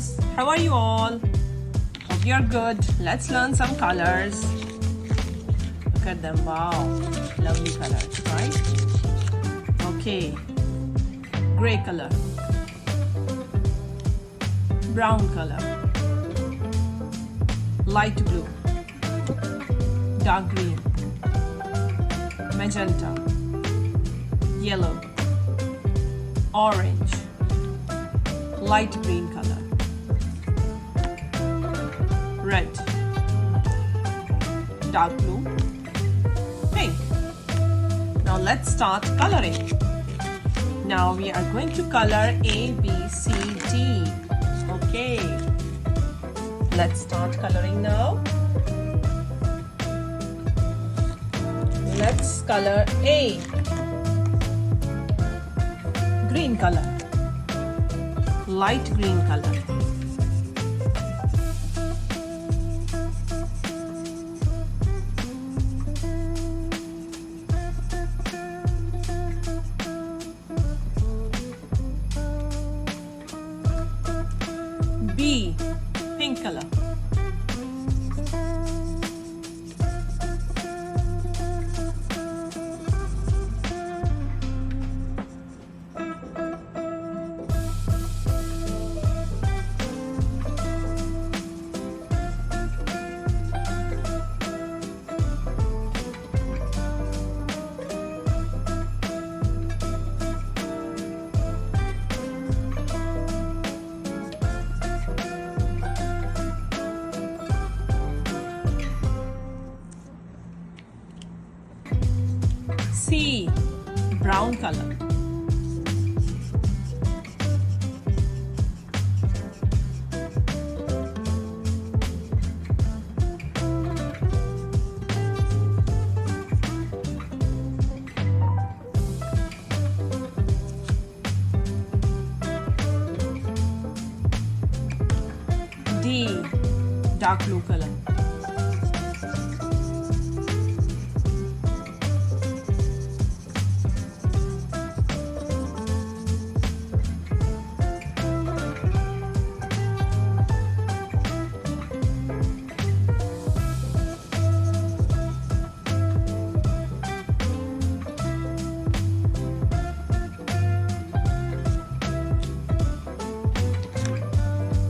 friends, how are you all? Hope you're good. Let's learn some colors. Look at them, wow, lovely colors, right? Okay, gray color, brown color, light blue, dark green, magenta, yellow, orange, light green color, red, dark blue, pink. Now let's start coloring. Now we are going to color A, B, C, D. Okay, let's start coloring now. Let's color A. Green color, light green color, B, pink color, C, brown color, D, dark blue color,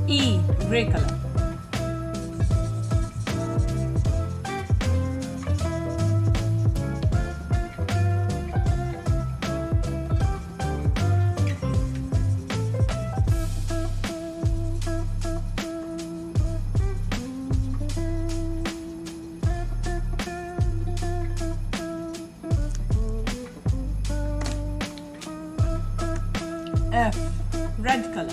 E, gray color, F, red color,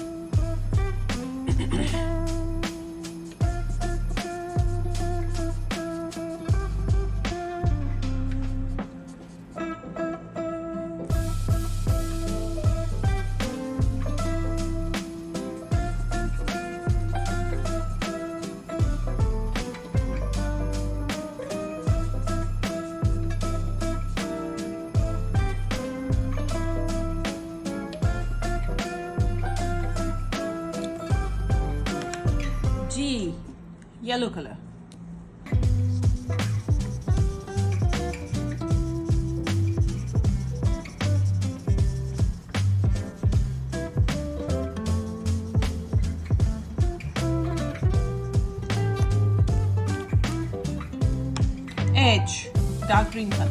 G, yellow color, H, dark green color,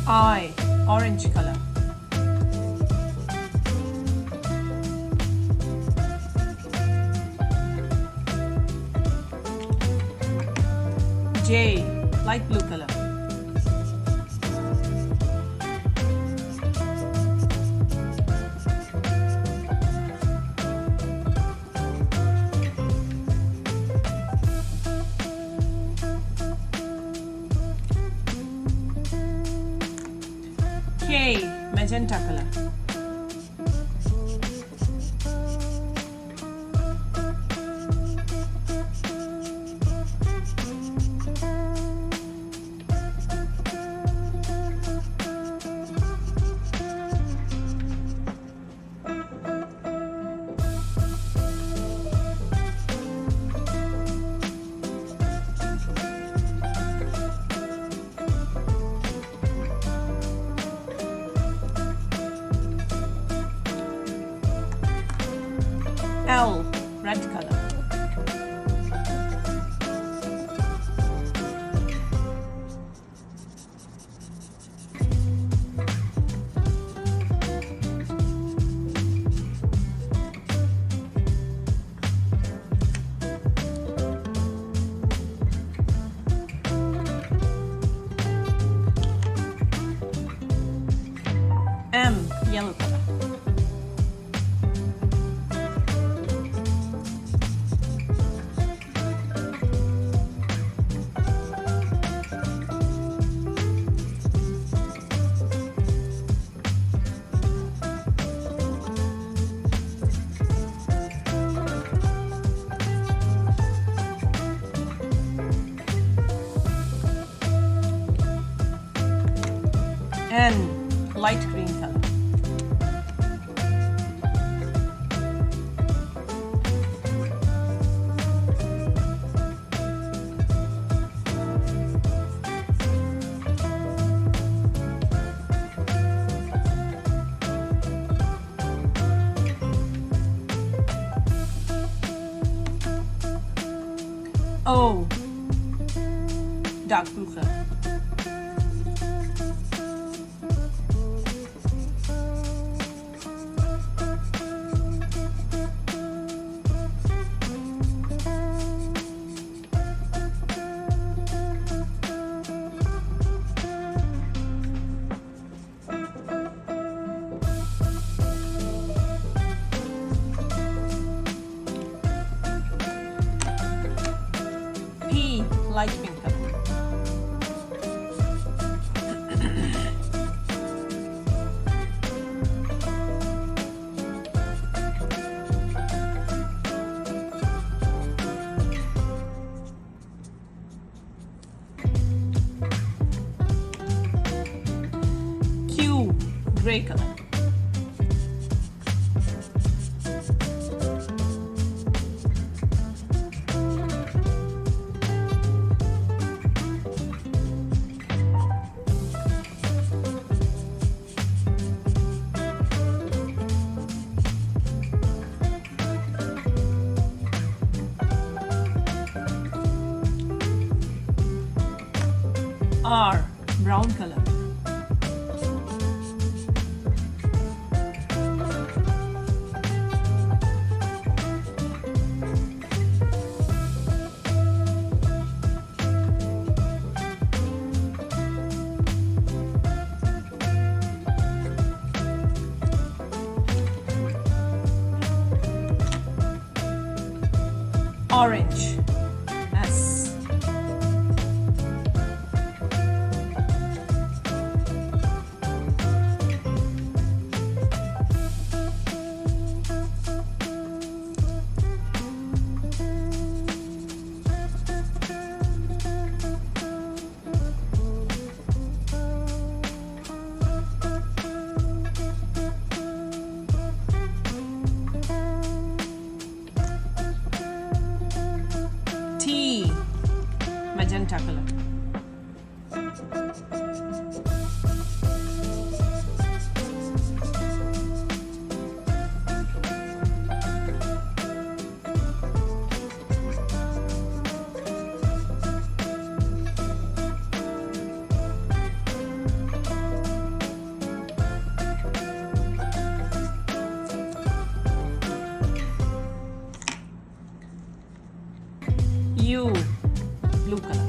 I, orange color, J, light blue color, magenta color. L, red color. M, yellow color. N, light green color. O, dark blue color. P, light pink color. Q, gray color. R, brown color. Orange, S. T, magenta color. U, blue color.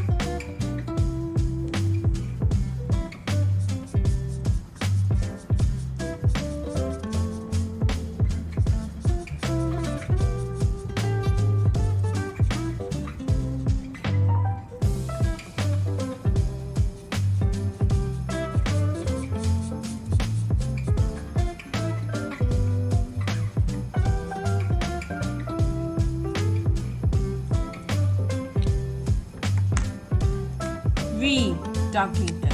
V, Darkington.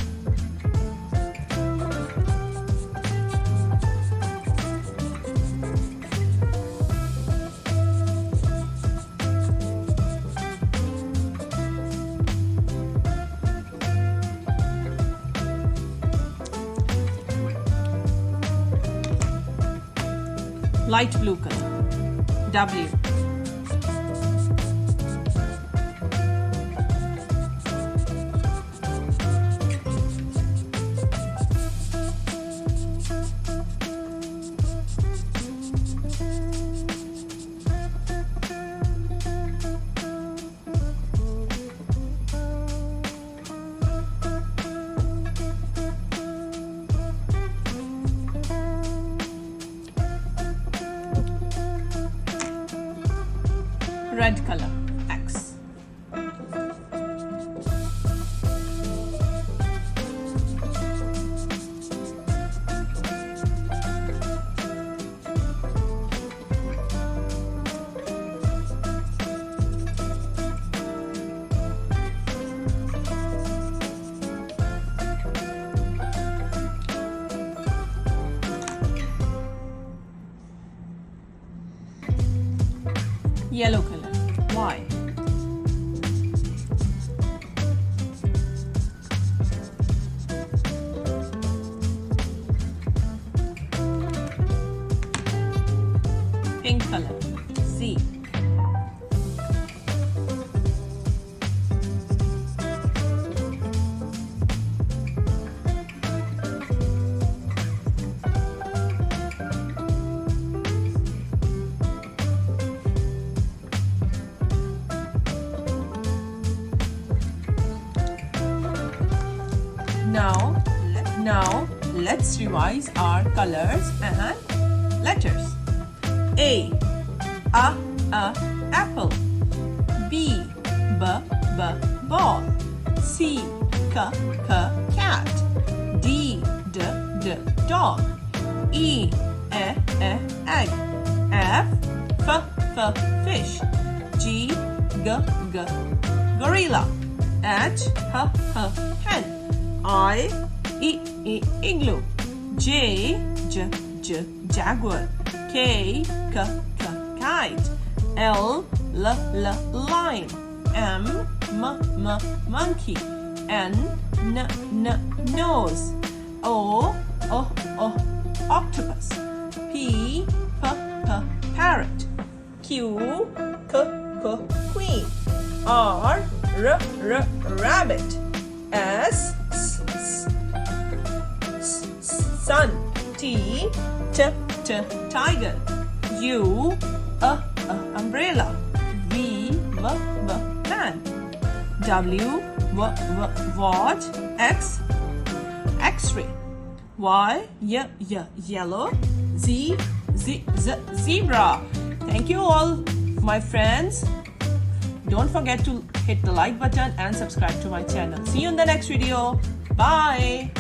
Light blue color, W. Red color, X. Yellow color, Y. Pink color, Z. Now let's revise our colors and letters. A, apple. B, ball. C, cat. D, dog. E, egg. F, fish. G, gorilla. H, hen. I, igloo. J, jaguar. K, kite. L, lion. M, monkey. N, nose. O, octopus. P, parrot. Q, queen. R, rabbit. S, sun. T, tiger. U, umbrella. V, van. W, watch. X, X-ray. Y, yellow. Z, zebra. Thank you all, my friends. Don't forget to hit the like button and subscribe to my channel. See you in the next video. Bye.